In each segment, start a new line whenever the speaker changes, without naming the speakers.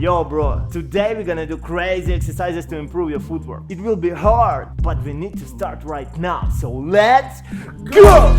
Yo bro, today we're gonna do crazy exercises to improve your footwork. It will be hard, but we need to start right now, so let's go!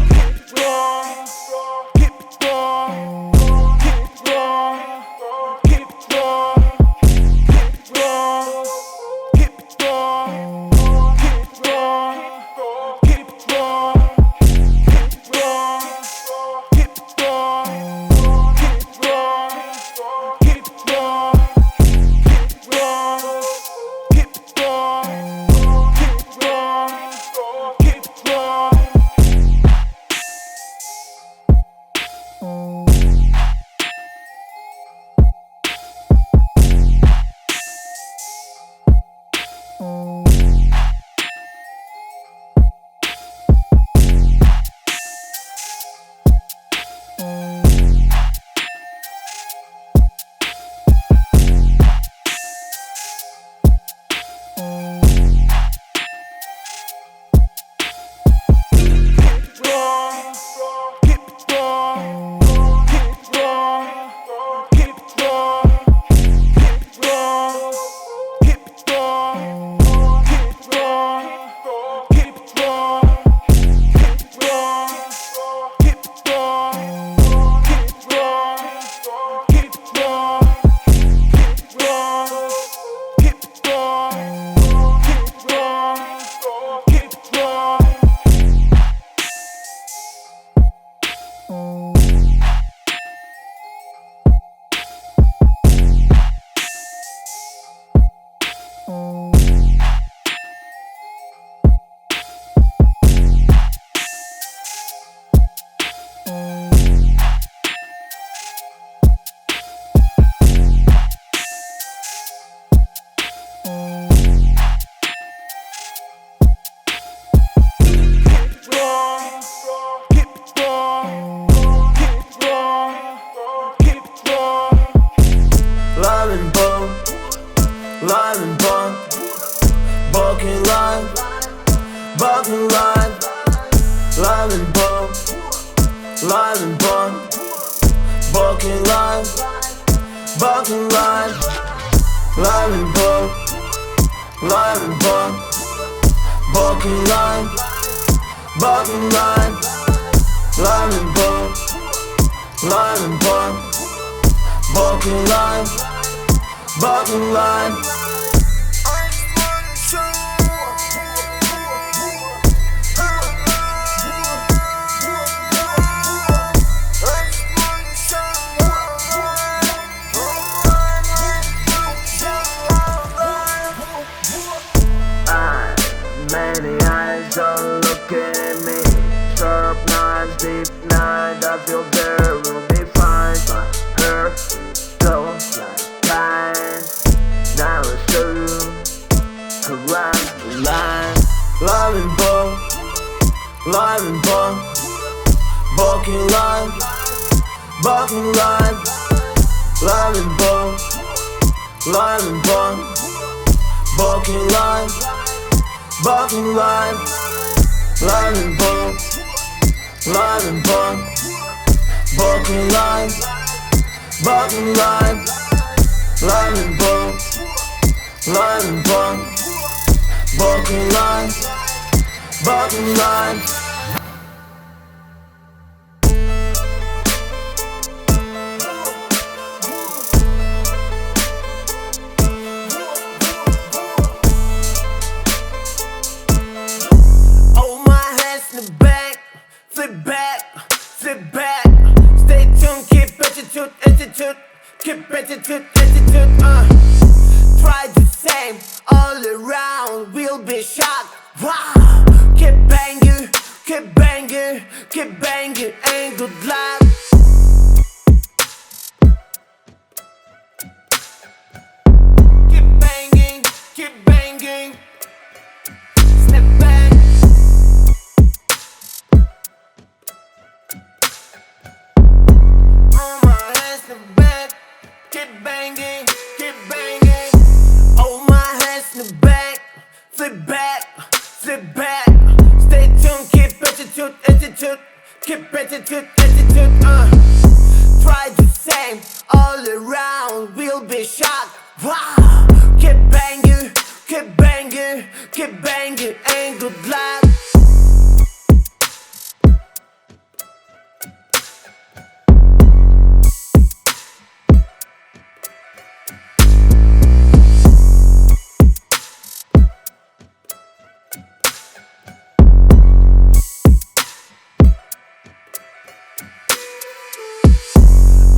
Line and bump, bucking line, bucking line, line and bump, line and bump, bucking line, bucking line, line and bump, line and bump, bucking line, bucking line, line and bump, line and bump, bucking line, bucking line.
Many eyes don't look at me. Sharp knives, deep night, I feel there will be fine. My hair goes like time. Now I'll show you to run the line.
Line and bump, line and bump, bucking line, bucking line, line and bump, line and bump, bucking line, bucking line, line and bump, line and bump, bucking line, bucking line, line and bump, line and bump, bucking line, bucking line. Flip back, stay tuned, keep attitude, keep attitude, try the same, all around, we'll be shocked, wow, keep banging, ain't good luck. Keep banging, step back. Keep banging, oh my hands in the back, flip back, stay tuned, keep attitude, keep attitude, Wow. Keep banging, keep banging, keep banging, and good luck.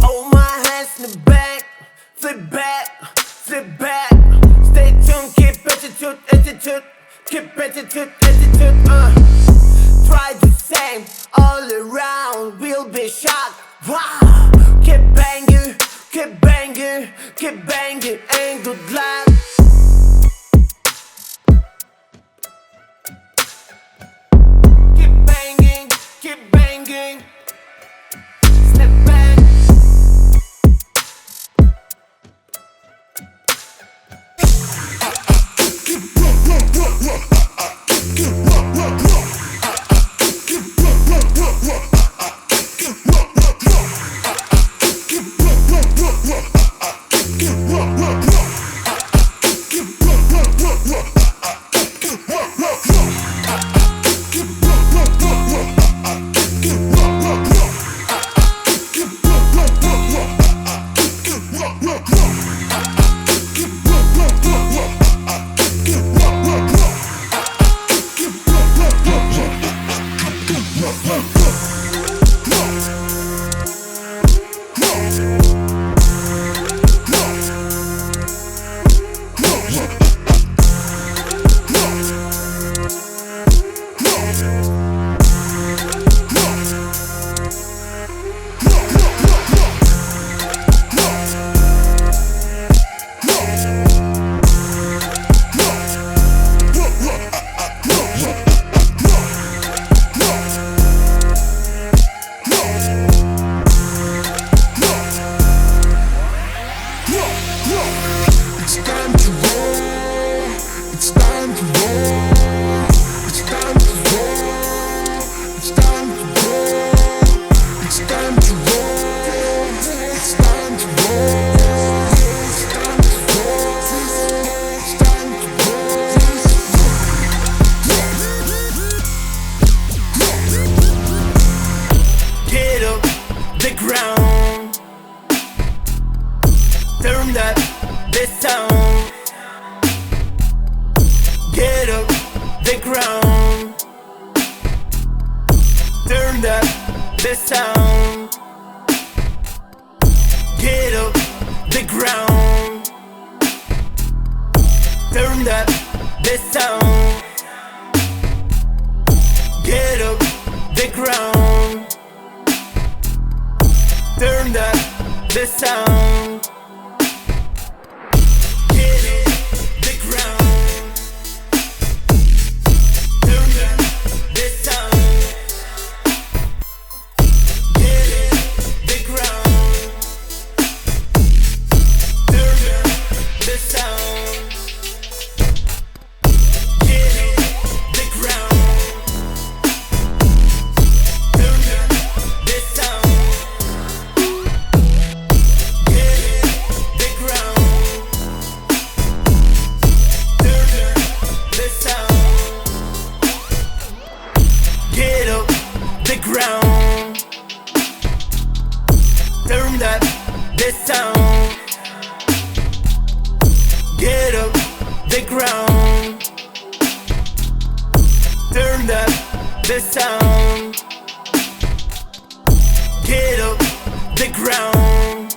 Hold my hands in the back, flip back, flip back. Stay tuned, keep attitude, attitude, keep attitude, attitude. Try the same all around, we'll be shocked. Wow, keep banging, keep banging, keep banging, and good luck. Keep banging, keep banging. Step back. Get up the ground, turn up the sound. Get up the ground, turn up the sound. Get up the ground, turn up the sound. Get up the ground, turn up the sound. Get it, the ground. Turn up the sound. Get it, the ground. Turn up the sound. Get it, the ground. Turn up the sound. Get up the ground, turn up the sound. Get up the ground, turn up the sound. Get up the ground,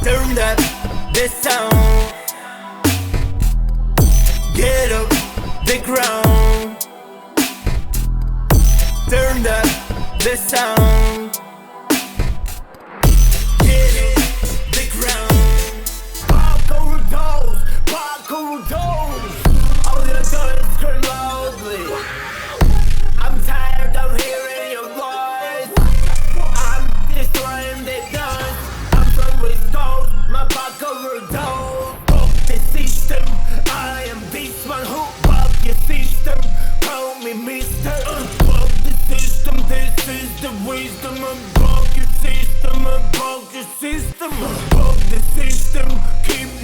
turn up the sound. Get up the ground, turn up the sound. Get it, the ground. Parkour doors. All the adults scream loudly. I'm tired of hearing your voice. I'm destroying the dance. I'm from West Coast, my parkour doors. Fuck the system. I am this one who fuck your system. Call me mister. Fuck the system. This is the wisdom of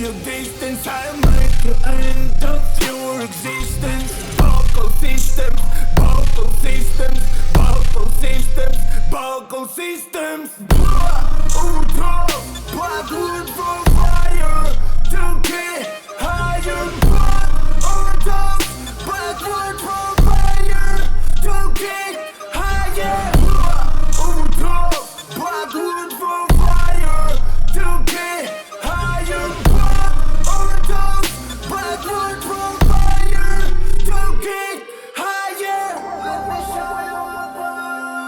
your distance, I'll make you end of your existence. Vocal systems, vocal systems, vocal systems, vocal systems. Backward for fire, to get higher. Backward for fire, to get higher. Backward for fire, to get higher. Backward for fire, to get higher. Let me show you my power.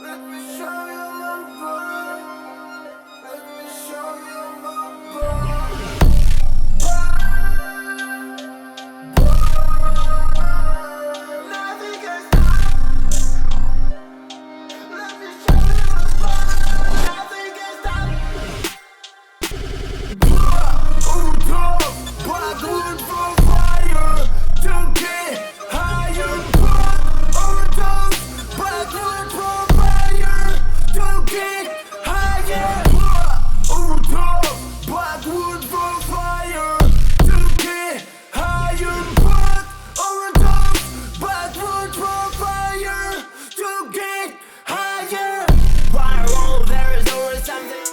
Let me show you my power. Let me show you my power. Nothing can stop. Let me show you my power. Nothing can stop. Backward for fire, to get higher. Backward for fire, to get higher. Backward for fire, to get higher. Backward for fire, to get higher. Viral, there is always something